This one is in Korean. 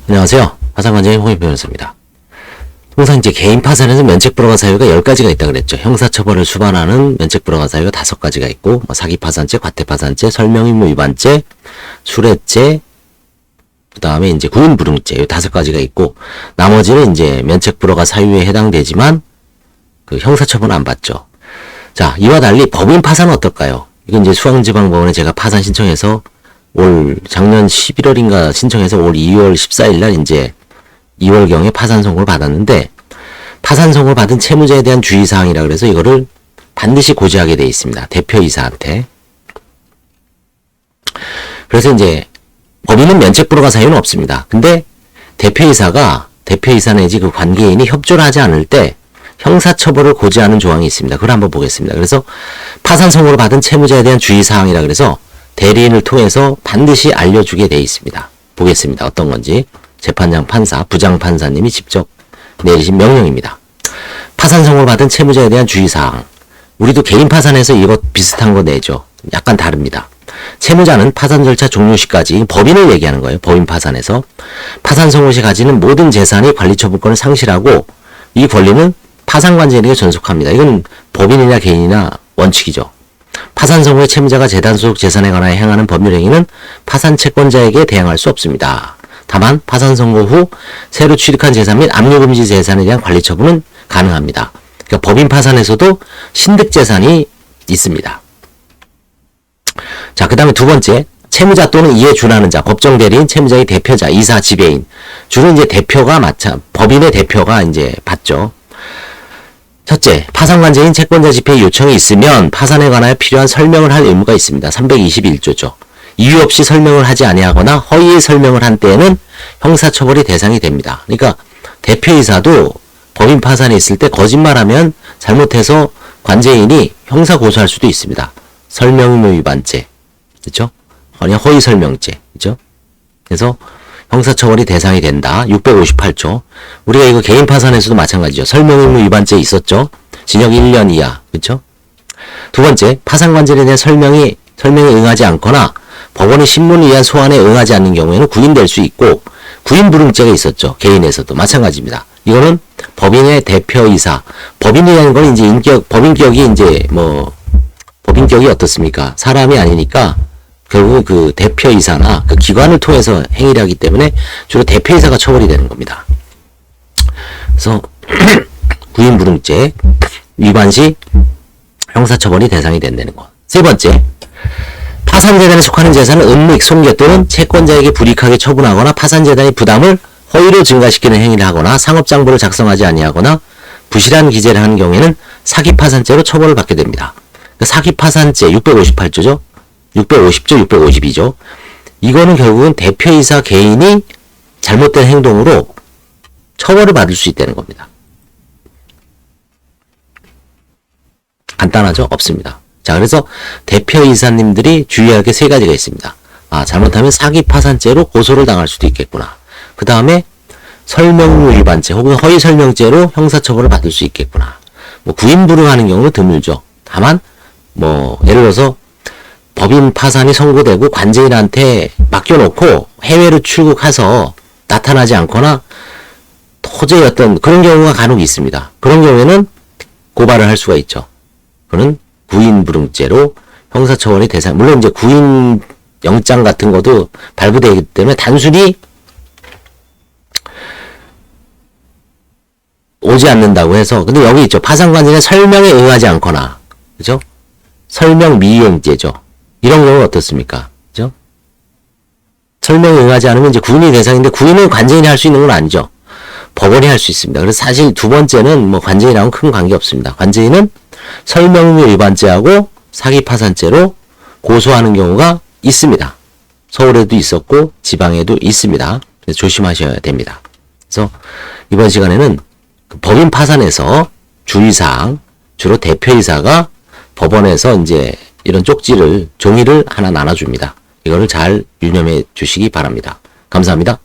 안녕하세요. 파산관장의 홍익 변호사입니다. 통상 이제 개인 파산에서 면책불허가 사유가 10가지가 있다 그랬죠. 형사처벌을 수반하는 면책불허가 사유가 5가지가 있고, 사기파산죄, 과태파산죄, 설명의무 위반죄, 수뢰죄, 그 다음에 이제 구인불응죄, 이 5가지가 있고, 나머지는 이제 면책불허가 사유에 해당되지만, 그 형사처벌은 안 받죠. 자, 이와 달리 법인 파산은 어떨까요? 이건 이제 수원지방법원에 제가 파산 신청해서 작년 11월인가 신청해서 올 2월 14일 날 이제 2월경에 파산 선고를 받았는데, 파산 선고를 받은 채무자에 대한 주의사항이라 그래서 이거를 반드시 고지하게 되어 있습니다. 대표이사한테. 그래서 이제 법인은 면책불허가 사유는 없습니다. 근데 대표이사 내지 그 관계인이 협조를 하지 않을 때 형사처벌을 고지하는 조항이 있습니다. 그걸 한번 보겠습니다. 그래서 파산 선고를 받은 채무자에 대한 주의사항이라 그래서 대리인을 통해서 반드시 알려주게 되어 있습니다. 보겠습니다. 어떤 건지. 재판장 판사, 부장판사님이 직접 내리신 명령입니다. 파산 선고를 받은 채무자에 대한 주의사항. 우리도 개인 파산에서 이것 비슷한 거 내죠. 약간 다릅니다. 채무자는 파산 절차 종료 시까지, 법인을 얘기하는 거예요. 법인 파산에서. 파산 선고 시 가지는 모든 재산이 관리처분권을 상실하고 이 권리는 파산관제인에게 전속합니다. 이건 법인이나 개인이나 원칙이죠. 파산 선고의 채무자가 재단 소속 재산에 관하여 행하는 법률 행위는 파산 채권자에게 대항할 수 없습니다. 다만 파산 선고 후 새로 취득한 재산 및 압류금지 재산에 대한 관리 처분은 가능합니다. 그러니까 법인 파산에서도 신득 재산이 있습니다. 자, 그 다음에 두 번째, 채무자 또는 이에 준하는 자, 법정 대리인, 채무자의 대표자, 이사, 지배인. 주로 이제 법인의 대표가 이제 받죠. 첫째, 파산관제인 채권자 집행 요청이 있으면 파산에 관하여 필요한 설명을 할 의무가 있습니다. 321조죠. 이유 없이 설명을 하지 아니하거나 허위의 설명을 한 때에는 형사처벌이 대상이 됩니다. 그러니까 대표이사도 법인 파산에 있을 때 거짓말하면 잘못해서 관제인이 형사 고소할 수도 있습니다. 설명의무 위반죄, 그렇죠? 아니 허위 설명죄, 그렇죠? 그래서 형사처벌이 대상이 된다. 658조. 우리가 이거 개인 파산에서도 마찬가지죠. 설명의무 위반죄 있었죠. 징역 1년 이하. 그렇죠? 두 번째, 파산관제에 대한 설명에 응하지 않거나 법원의 신문을 위한 소환에 응하지 않는 경우에는 구인될 수 있고, 구인불응죄가 있었죠. 개인에서도 마찬가지입니다. 이거는 법인의 대표이사. 법인이라는 건 이제 법인격이 어떻습니까? 사람이 아니니까 결국 그 대표이사나 그 기관을 통해서 행위를 하기 때문에 주로 대표이사가 처벌이 되는 겁니다. 그래서 구인불응죄 위반 시 형사처벌이 대상이 된다는 것. 세 번째, 파산재단에 속하는 재산을 은닉, 손괴 또는 채권자에게 불이익하게 처분하거나 파산재단의 부담을 허위로 증가시키는 행위를 하거나 상업장부를 작성하지 아니하거나 부실한 기재를 하는 경우에는 사기파산죄로 처벌을 받게 됩니다. 사기파산죄 658조죠. 650조, 652조. 이거는 결국은 대표이사 개인이 잘못된 행동으로 처벌을 받을 수 있다는 겁니다. 간단하죠? 없습니다. 자, 그래서 대표이사님들이 주의할 게 3가지가 있습니다. 잘못하면 사기파산죄로 고소를 당할 수도 있겠구나. 그 다음에 설명의무 위반죄 혹은 허위설명죄로 형사처벌을 받을 수 있겠구나. 구인불응하는 경우는 드물죠. 다만 예를 들어서 법인 파산이 선고되고 관제인한테 맡겨놓고 해외로 출국해서 나타나지 않거나 도저히 어떤 그런 경우가 간혹 있습니다. 그런 경우에는 고발을 할 수가 있죠. 그는 구인불응죄로 형사처벌이 대상, 물론 이제 구인 영장 같은 것도 발부되기 때문에 단순히 오지 않는다고 해서, 근데 여기 있죠. 파산관제인의 설명에 응하지 않거나, 그죠? 설명 미이행죄죠. 이런 경우는 어떻습니까? 그죠? 설명에 응하지 않으면 이제 구인이 대상인데 구인은 관제인이 할 수 있는 건 아니죠. 법원이 할 수 있습니다. 그래서 사실 두 번째는 관제인하고는 큰 관계 없습니다. 관제인은 설명의무 위반죄하고 사기파산죄로 고소하는 경우가 있습니다. 서울에도 있었고 지방에도 있습니다. 그래서 조심하셔야 됩니다. 그래서 이번 시간에는 법인 파산에서 주의사항, 주로 대표이사가 법원에서 이제 이런 종이를 하나 나눠줍니다. 이거를 잘 유념해 주시기 바랍니다. 감사합니다.